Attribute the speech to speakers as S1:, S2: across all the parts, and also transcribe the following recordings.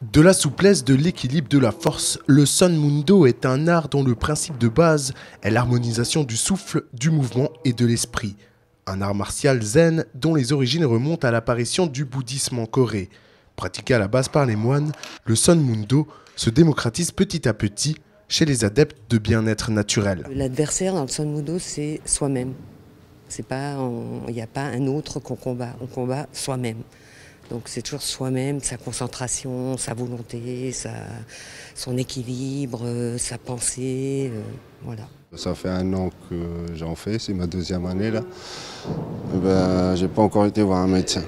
S1: De la souplesse, de l'équilibre, de la force, le Sun Mundo est un art dont le principe de base est l'harmonisation du souffle, du mouvement et de l'esprit. Un art martial zen dont les origines remontent à l'apparition du bouddhisme en Corée. Pratiqué à la base par les moines, le Sun Mundo se démocratise petit à petit chez les adeptes de bien-être naturel.
S2: L'adversaire dans le Sun Mundo, c'est soi-même. Il n'y a pas un autre qu'on combat, on combat soi-même. Donc c'est toujours soi-même, sa concentration, sa volonté, son équilibre, sa pensée, voilà.
S3: Ça fait 1 an que j'en fais, c'est ma 2e année là. J'ai pas encore été voir un médecin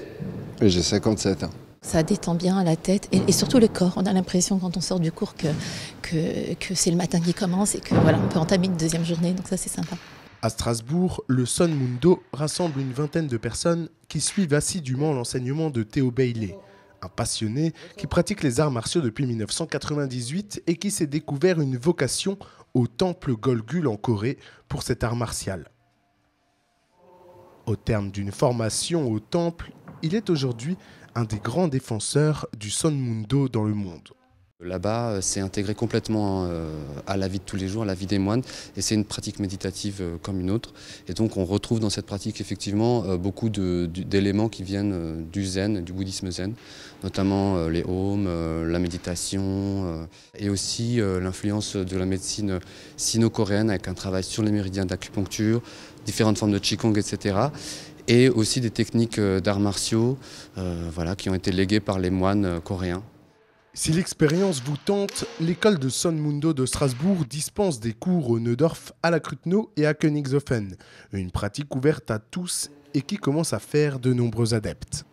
S3: et j'ai 57 ans.
S4: Ça détend bien la tête et surtout le corps. On a l'impression quand on sort du cours que c'est le matin qui commence et que voilà, on peut entamer une 2e journée, donc ça c'est sympa.
S1: À Strasbourg, le Sun Mundo rassemble une vingtaine de personnes qui suivent assidûment l'enseignement de Theo Bailey, un passionné qui pratique les arts martiaux depuis 1998 et qui s'est découvert une vocation au temple Golgul en Corée pour cet art martial. Au terme d'une formation au temple, il est aujourd'hui un des grands défenseurs du Sun Mundo dans le monde.
S5: Là-bas, c'est intégré complètement à la vie de tous les jours, à la vie des moines, et c'est une pratique méditative comme une autre. Et donc on retrouve dans cette pratique effectivement beaucoup d'éléments qui viennent du zen, du bouddhisme zen, notamment les ohms, la méditation, et aussi l'influence de la médecine sino-coréenne avec un travail sur les méridiens d'acupuncture, différentes formes de qigong, etc. Et aussi des techniques d'arts martiaux qui ont été léguées par les moines coréens.
S1: Si l'expérience vous tente, l'école de Sun Mundo de Strasbourg dispense des cours au Neudorf, à la Krutno et à Königshofen. Une pratique ouverte à tous et qui commence à faire de nombreux adeptes.